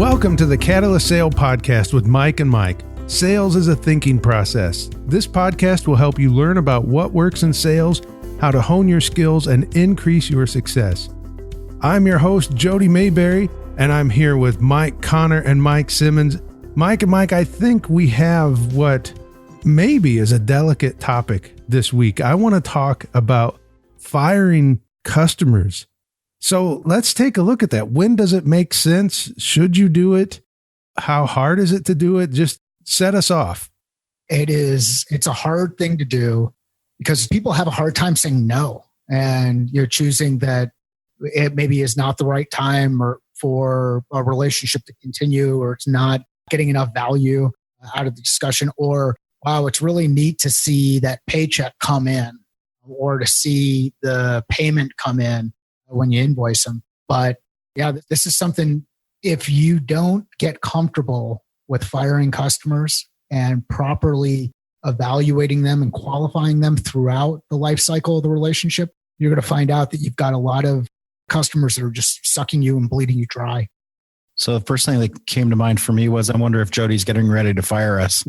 Welcome to the Catalyst Sale Podcast with Mike and Mike. Sales is a thinking process. This podcast will help you learn about what works in sales, how to hone your skills, and increase your success. I'm your host, Jody Mayberry, and I'm here with Mike Connor and Mike Simmons. Mike and Mike, I think we have what maybe is a delicate topic this week. I want to talk about firing customers. So let's take a look at that. When does it make sense? Should you do it? How hard is it to do it? Just set us off. It's a hard thing to do because people have a hard time saying no. And you're choosing that it maybe is not the right time or for a relationship to continue, or it's not getting enough value out of the discussion, or, wow, it's really neat to see that paycheck come in or to see the payment come in when you invoice them. But yeah, this is something, if you don't get comfortable with firing customers and properly evaluating them and qualifying them throughout the life cycle of the relationship, you're going to find out that you've got a lot of customers that are just sucking you and bleeding you dry. So the first thing that came to mind for me was, I wonder if Jody's getting ready to fire us,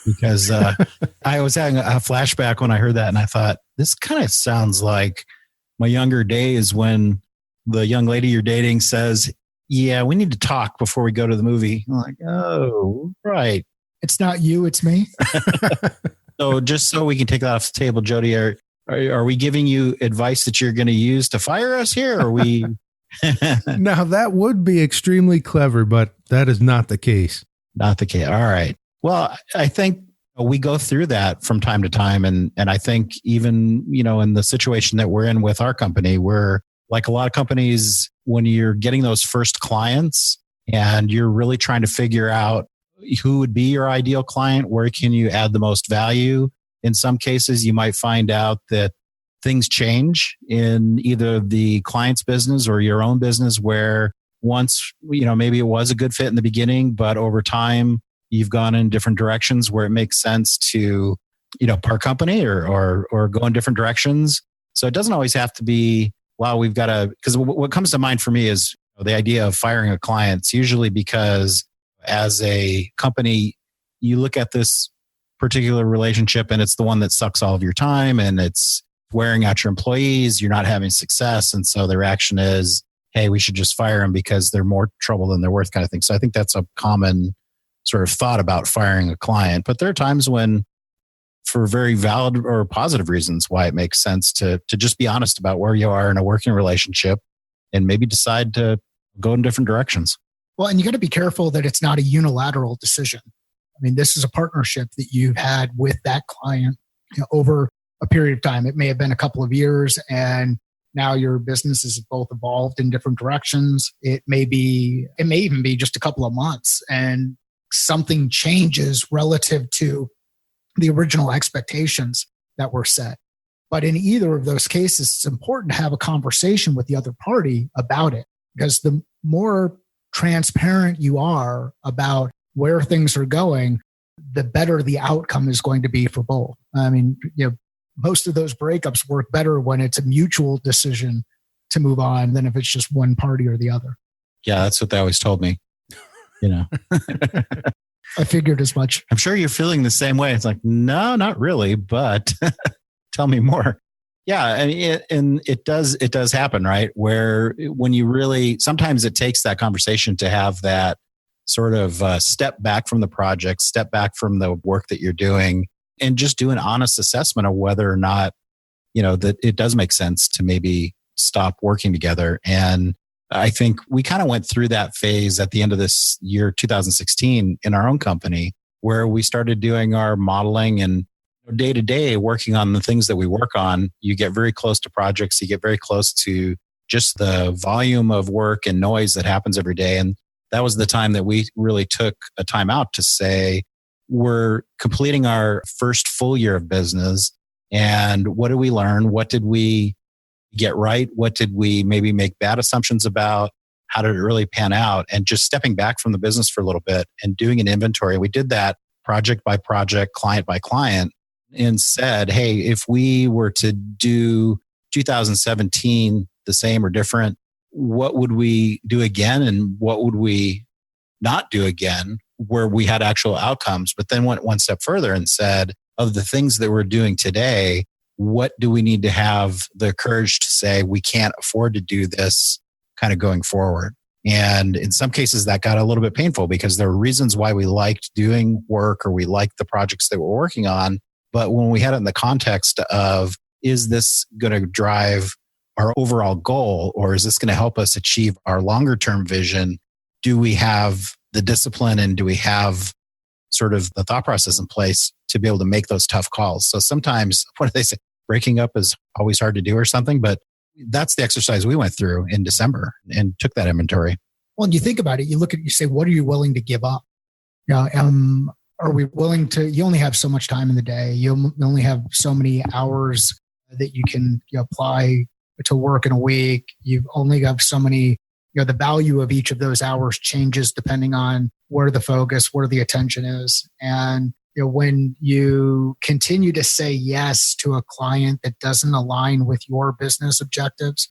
because I was having a flashback when I heard that, and I thought, this kind of sounds like my younger days when the young lady you're dating says, yeah, we need to talk before we go to the movie. I'm like, oh, right. It's not you, it's me. So just so we can take that off the table, Jody, are we giving you advice that you're going to use to fire us here? Or are we? Now, that would be extremely clever, but that is not the case. Not the case. All right. Well, I think we go through that from time to time. And I think even, in the situation that we're in with our company, we're like a lot of companies, when you're getting those first clients and you're really trying to figure out who would be your ideal client, where can you add the most value? In some cases, you might find out that things change in either the client's business or your own business, where once, maybe it was a good fit in the beginning, but over time, you've gone in different directions where it makes sense to, part company or go in different directions. So it doesn't always have to be, wow, we've got to, because what comes to mind for me is the idea of firing a client. It's usually because as a company, you look at this particular relationship and it's the one that sucks all of your time and it's wearing out your employees, you're not having success. And so the reaction is, hey, we should just fire them because they're more trouble than they're worth, kind of thing. So I think that's a common sort of thought about firing a client. But there are times when, for very valid or positive reasons, why it makes sense to just be honest about where you are in a working relationship and maybe decide to go in different directions. Well, and you got to be careful that it's not a unilateral decision. I mean, this is a partnership that you've had with that client over a period of time. It may have been a couple of years, and now your businesses have both evolved in different directions. It may even be just a couple of months, and something changes relative to the original expectations that were set. But in either of those cases, it's important to have a conversation with the other party about it, because the more transparent you are about where things are going, the better the outcome is going to be for both. I mean, most of those breakups work better when it's a mutual decision to move on than if it's just one party or the other. Yeah, that's what they always told me. I figured as much. I'm sure you're feeling the same way. It's like, no, not really, but tell me more. Yeah, and it does happen, right? Where when you really, sometimes it takes that conversation to have that sort of step back from the project, step back from the work that you're doing, and just do an honest assessment of whether or not, that it does make sense to maybe stop working together. And I think we kind of went through that phase at the end of this year, 2016, in our own company, where we started doing our modeling and day to day working on the things that we work on. You get very close to projects. You get very close to just the volume of work and noise that happens every day. And that was the time that we really took a time out to say, we're completing our first full year of business. And what did we learn? What did we get right? What did we maybe make bad assumptions about? How did it really pan out? And just stepping back from the business for a little bit and doing an inventory. We did that project by project, client by client, and said, hey, if we were to do 2017 the same or different, what would we do again? And what would we not do again, where we had actual outcomes, but then went one step further and said, of the things that we're doing today, what do we need to have the courage to say we can't afford to do this kind of going forward? And in some cases that got a little bit painful because there were reasons why we liked doing work or we liked the projects that we're working on. But when we had it in the context of, is this going to drive our overall goal, or is this going to help us achieve our longer term vision? Do we have the discipline and do we have sort of the thought process in place to be able to make those tough calls? So sometimes, what do they say? Breaking up is always hard to do or something, but that's the exercise we went through in December and took that inventory. Well, and you think about it, you say, what are you willing to give up? Are we willing to, you only have so much time in the day. You only have so many hours that you can apply to work in a week. You've only got so many, the value of each of those hours changes depending on where the focus, where the attention is. And when you continue to say yes to a client that doesn't align with your business objectives,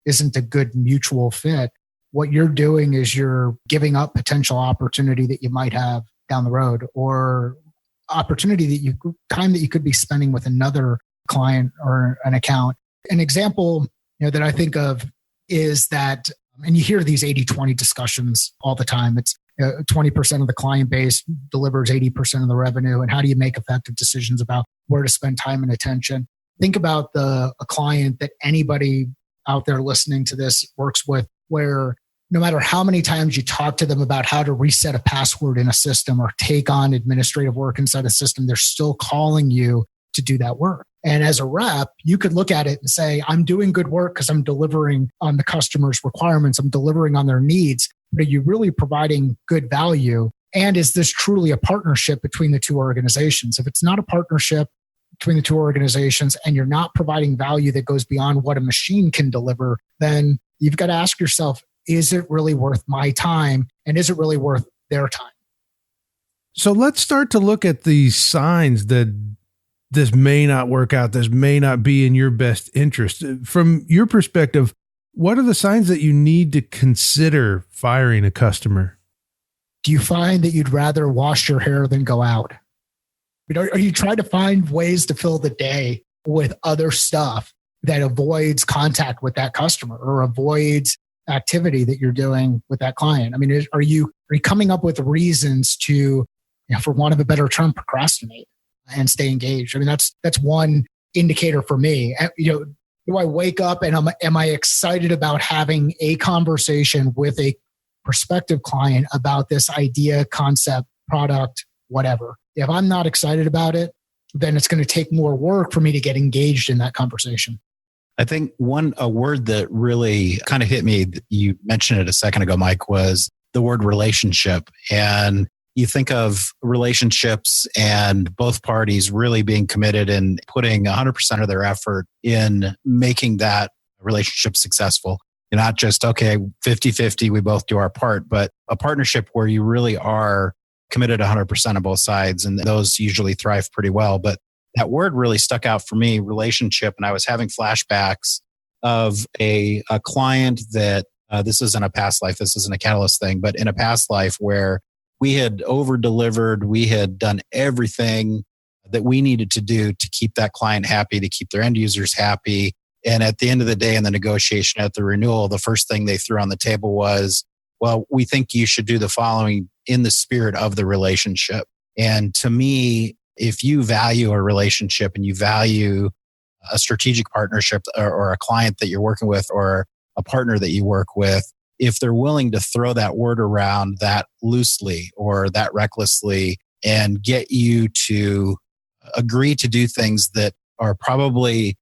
isn't a good mutual fit, what you're doing is you're giving up potential opportunity that you might have down the road, or opportunity time that you could be spending with another client or an account. An example that I think of is that, and you hear these 80-20 discussions all the time. It's 20% of the client base delivers 80% of the revenue. And how do you make effective decisions about where to spend time and attention? Think about a client that anybody out there listening to this works with, where no matter how many times you talk to them about how to reset a password in a system or take on administrative work inside a system, they're still calling you to do that work. And as a rep, you could look at it and say, I'm doing good work because I'm delivering on the customer's requirements. I'm delivering on their needs. But are you really providing good value? And is this truly a partnership between the two organizations? If it's not a partnership between the two organizations and you're not providing value that goes beyond what a machine can deliver, then you've got to ask yourself, is it really worth my time? And is it really worth their time? So let's start to look at these signs that this may not work out. This may not be in your best interest. From your perspective, what are the signs that you need to consider firing a customer? Do you find that you'd rather wash your hair than go out? Are you trying to find ways to fill the day with other stuff that avoids contact with that customer or avoids activity that you're doing with that client? I mean, are you coming up with reasons to, for want of a better term, procrastinate and stay engaged? I mean, that's one indicator for me. Do I wake up and am I excited about having a conversation with a prospective client about this idea, concept, product, whatever? If I'm not excited about it, then it's going to take more work for me to get engaged in that conversation. I think a word that really kind of hit me, you mentioned it a second ago, Mike, was the word relationship. And you think of relationships and both parties really being committed and putting 100% of their effort in making that relationship successful. You're not just, okay, 50-50, we both do our part, but a partnership where you really are committed 100% on both sides. And those usually thrive pretty well. But that word really stuck out for me, relationship. And I was having flashbacks of a client that this isn't a past life, this isn't a Catalyst thing, but in a past life where we had over-delivered, we had done everything that we needed to do to keep that client happy, to keep their end users happy. And at the end of the day, in the negotiation at the renewal, the first thing they threw on the table was, well, we think you should do the following in the spirit of the relationship. And to me, if you value a relationship and you value a strategic partnership or a client that you're working with or a partner that you work with, if they're willing to throw that word around that loosely or that recklessly and get you to agree to do things that are probably,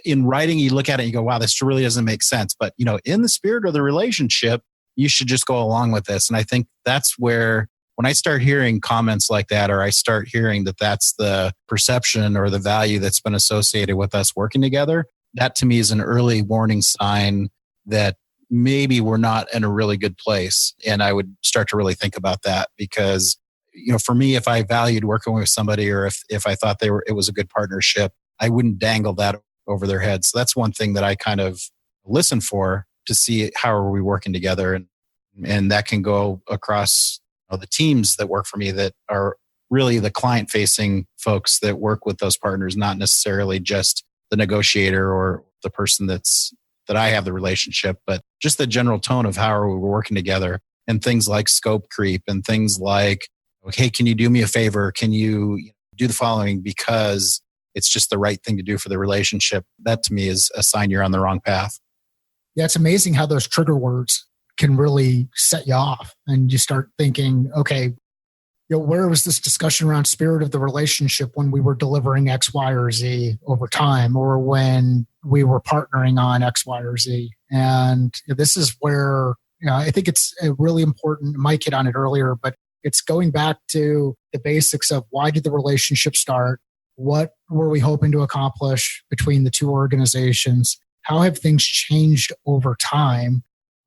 in writing, you look at it and you go, wow, this really doesn't make sense. But, in the spirit of the relationship, you should just go along with this. And I think that's where, when I start hearing comments like that, or I start hearing that that's the perception or the value that's been associated with us working together, that to me is an early warning sign that maybe we're not in a really good place. And I would start to really think about that because, for me, if I valued working with somebody or if I thought it was a good partnership, I wouldn't dangle that over their heads. So that's one thing that I kind of listen for to see how are we working together. And And that can go across the teams that work for me that are really the client-facing folks that work with those partners, not necessarily just the negotiator or the person that I have the relationship, but just the general tone of how are we working together, and things like scope creep and things like, okay, can you do me a favor? Can you do the following because it's just the right thing to do for the relationship? That to me is a sign you're on the wrong path. Yeah, it's amazing how those trigger words can really set you off, and you start thinking, okay, where was this discussion around spirit of the relationship when we were delivering X, Y, or Z over time, or when we were partnering on X, Y, or Z? And this is where I think it's really important. Mike hit on it earlier, but it's going back to the basics of why did the relationship start? What were we hoping to accomplish between the two organizations? How have things changed over time?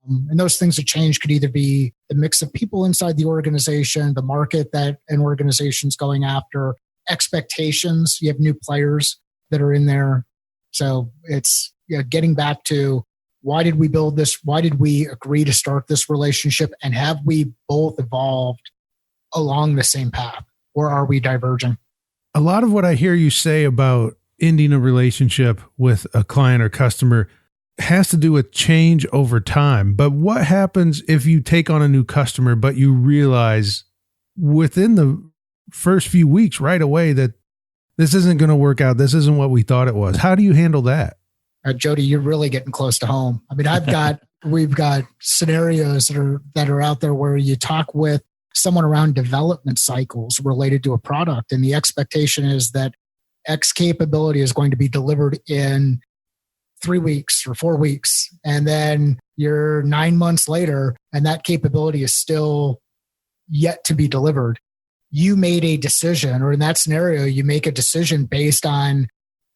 And those things that change could either be the mix of people inside the organization, the market that an organization's going after, expectations. You have new players that are in there. So it's getting back to why did we build this? Why did we agree to start this relationship? And have we both evolved along the same path, or are we diverging? A lot of what I hear you say about ending a relationship with a client or customer has to do with change over time. But what happens if you take on a new customer, but you realize within the first few weeks right away that this isn't going to work out? This isn't what we thought it was. How do you handle that? Jody, you're really getting close to home. I mean, we've got scenarios that are out there where you talk with someone around development cycles related to a product, and the expectation is that X capability is going to be delivered in 3 weeks or 4 weeks. And then you're 9 months later and that capability is still yet to be delivered. You made a decision, or in that scenario, you make a decision based on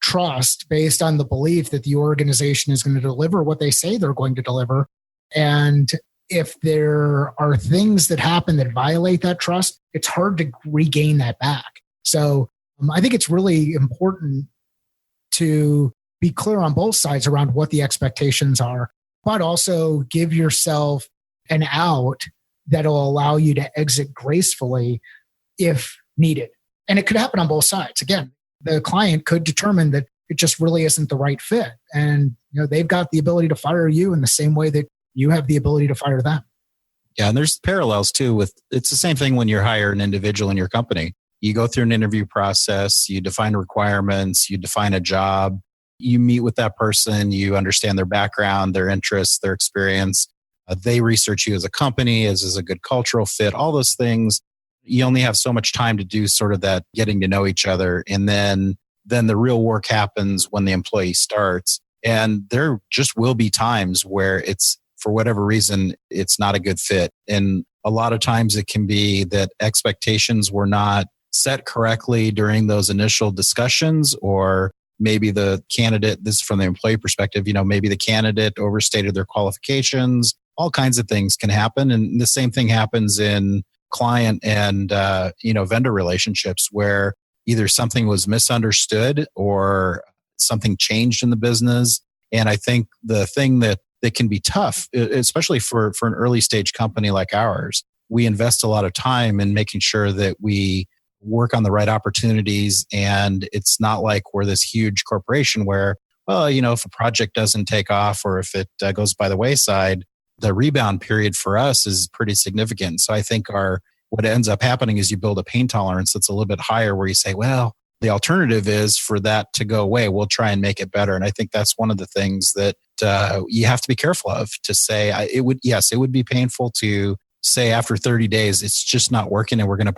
trust, based on the belief that the organization is going to deliver what they say they're going to deliver. And if there are things that happen that violate that trust, it's hard to regain that back. So I think it's really important to be clear on both sides around what the expectations are, but also give yourself an out that'll allow you to exit gracefully if needed. And it could happen on both sides. Again, the client could determine that it just really isn't the right fit. And they've got the ability to fire you in the same way that you have the ability to fire them. Yeah, and there's parallels too it's the same thing when you hire an individual in your company. You go through an interview process, you define requirements, you define a job, you meet with that person, you understand their background, their interests, their experience. They research you as a company, as a good cultural fit, all those things. You only have so much time to do sort of that getting to know each other. And then the real work happens when the employee starts. And there just will be times where it's, for whatever reason, it's not a good fit. And a lot of times it can be that expectations were not set correctly during those initial discussions, or maybe the candidate, this is from the employee perspective, maybe the candidate overstated their qualifications. All kinds of things can happen. And the same thing happens in client and vendor relationships, where either something was misunderstood or something changed in the business. And I think the thing that can be tough, especially for an early stage company like ours, we invest a lot of time in making sure that we work on the right opportunities. And it's not like we're this huge corporation where, well, if a project doesn't take off or if it goes by the wayside, the rebound period for us is pretty significant. So I think what ends up happening is you build a pain tolerance that's a little bit higher, where you say, well, the alternative is for that to go away. We'll try and make it better. And I think that's one of the things that you have to be careful of, to say it would be painful to say after 30 days, it's just not working and we're going to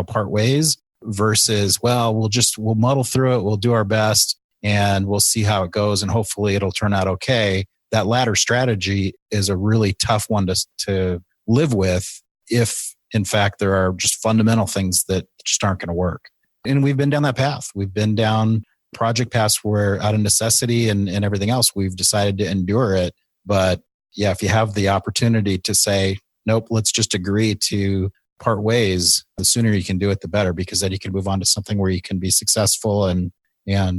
part ways, versus, well, we'll muddle through it. We'll do our best and we'll see how it goes. And hopefully it'll turn out okay. That latter strategy is a really tough one to live with if, in fact, there are just fundamental things that just aren't going to work. And we've been down that path. We've been down project paths where out of necessity and everything else, we've decided to endure it. But yeah, if you have the opportunity to say, nope, let's just agree to part ways, the sooner you can do it, the better, because then you can move on to something where you can be successful and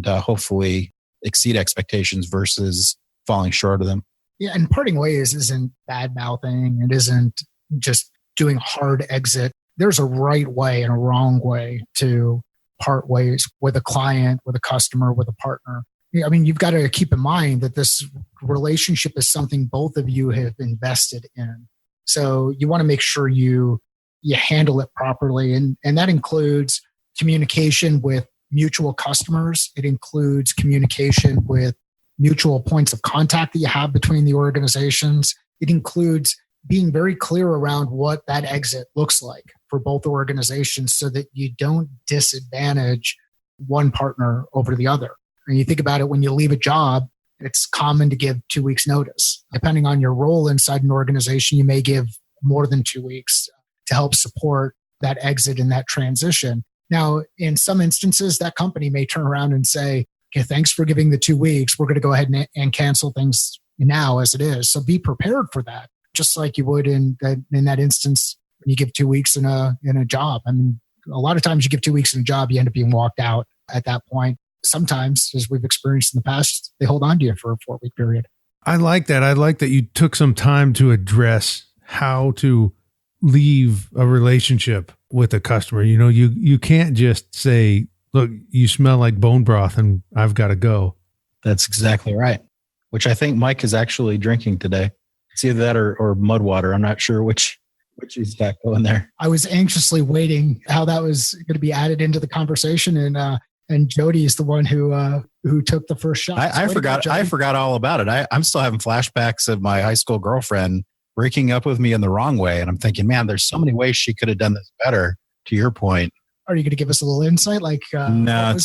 hopefully exceed expectations versus falling short of them. Yeah, and parting ways isn't bad mouthing. It isn't just doing a hard exit. There's a right way and a wrong way to part ways with a client, with a customer, with a partner. I mean, you've got to keep in mind that this relationship is something both of you have invested in. So you want to make sure you handle it properly. And that includes communication with mutual customers. It includes communication with mutual points of contact that you have between the organizations. It includes being very clear around what that exit looks like for both organizations so that you don't disadvantage one partner over the other. And you think about it, when you leave a job, it's common to give 2 weeks notice. Depending on your role inside an organization, you may give more than 2 weeks to help support that exit and that transition. Now, in some instances, that company may turn around and say, okay, thanks for giving the 2 weeks. We're going to go ahead and cancel things now as it is. So be prepared for that, just like you would in that instance when you give 2 weeks in a job. I mean, a lot of times you give 2 weeks in a job, you end up being walked out at that point. Sometimes, as we've experienced in the past, they hold on to you for a 4-week period. I like that. I like that you took some time to address how to leave a relationship with a customer. You know, you can't just say, look, you smell like bone broth and I've got to go. That's exactly right. Which I think Mike is actually drinking today. It's either that or mud water. I'm not sure which he's got going there. I was anxiously waiting how that was going to be added into the conversation. And Jody is the one who took the first shot. I forgot all about it. I'm still having flashbacks of my high school girlfriend breaking up with me in the wrong way. And I'm thinking, man, there's so many ways she could have done this better, to your point. Are you going to give us a little insight? Like, no,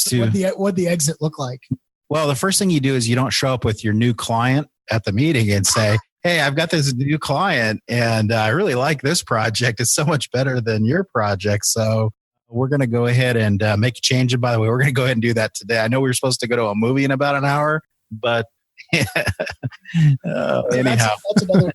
what the exit look like? Well, the first thing you do is you don't show up with your new client at the meeting and say, hey, I've got this new client and I really like this project. It's so much better than your project. So we're going to go ahead and make a change. And by the way, we're going to go ahead and do that today. I know we were supposed to go to a movie in about an hour, but anyhow. That's another.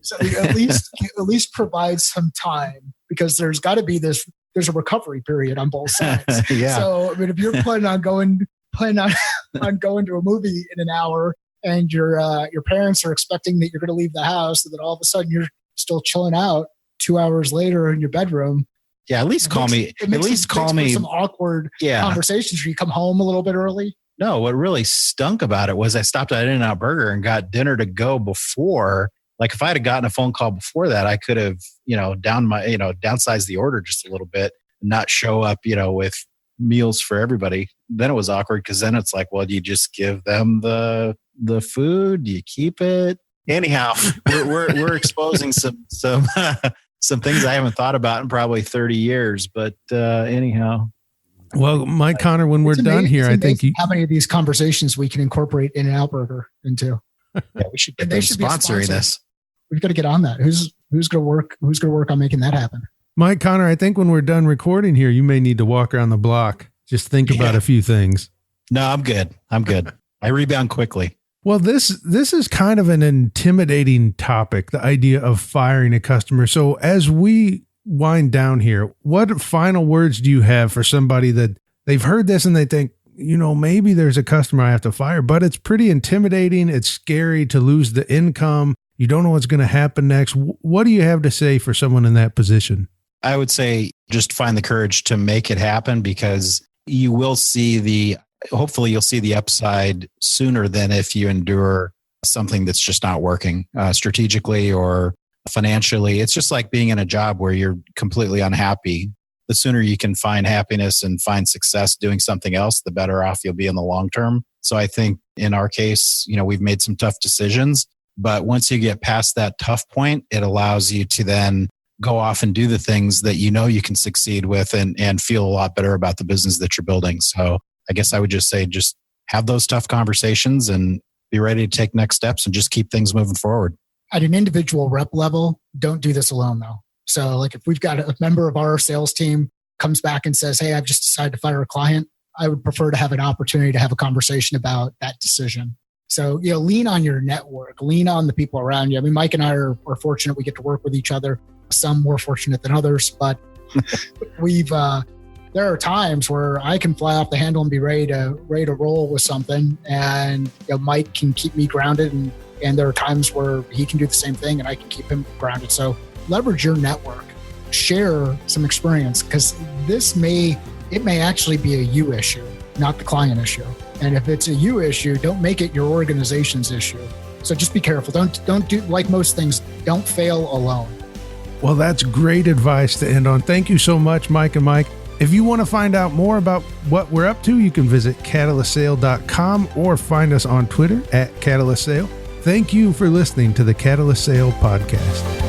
So at least provide some time, because there's got to be there's a recovery period on both sides. Yeah. So I mean, if you're planning on going to a movie in an hour, and your parents are expecting that you're going to leave the house, and then all of a sudden you're still chilling out 2 hours later in your bedroom. Yeah, at least call me. Some awkward conversations where you come home a little bit early. No, what really stunk about it was I stopped at In-N-Out Burger and got dinner to go before. Like if I had gotten a phone call before that, I could have, downsized the order just a little bit and not show up, with meals for everybody. Then it was awkward because then it's like, well, do you just give them the food? Do you keep it? Anyhow, we're exposing some some things I haven't thought about in probably 30 years. But anyhow. Well, Mike Connor, when we're done here, I think how many of these conversations we can incorporate In-N-Out Burger into. Yeah, we should get them sponsoring this. We've got to get on that. Who's going to work? Who's going to work on making that happen? Mike Connor, I think when we're done recording here, you may need to walk around the block. Just think about a few things. No, I'm good. I rebound quickly. Well, this is kind of an intimidating topic, the idea of firing a customer. So as we wind down here, what final words do you have for somebody that they've heard this and they think, maybe there's a customer I have to fire, but it's pretty intimidating. It's scary to lose the income. You don't know what's going to happen next. What do you have to say for someone in that position? I would say just find the courage to make it happen, because you will hopefully you'll see the upside sooner than if you endure something that's just not working strategically or financially. It's just like being in a job where you're completely unhappy. The sooner you can find happiness and find success doing something else, the better off you'll be in the long term. So I think in our case, we've made some tough decisions, but once you get past that tough point, it allows you to then go off and do the things that you can succeed with and feel a lot better about the business that you're building. So I guess I would just say, just have those tough conversations and be ready to take next steps and just keep things moving forward. At an individual rep level, don't do this alone though. So like if we've got a member of our sales team comes back and says, hey, I've just decided to fire a client, I would prefer to have an opportunity to have a conversation about that decision. So, lean on your network, lean on the people around you. I mean, Mike and I are fortunate we get to work with each other. Some more fortunate than others, but there are times where I can fly off the handle and be ready to roll with something. And Mike can keep me grounded and And there are times where he can do the same thing and I can keep him grounded. So leverage your network, share some experience, because it may actually be a you issue, not the client issue. And if it's a you issue, don't make it your organization's issue. So just be careful. Don't do, like most things, don't fail alone. Well, that's great advice to end on. Thank you so much, Mike and Mike. If you want to find out more about what we're up to, you can visit catalystsale.com or find us on Twitter @CatalystSale. Thank you for listening to the Catalyst Sale Podcast.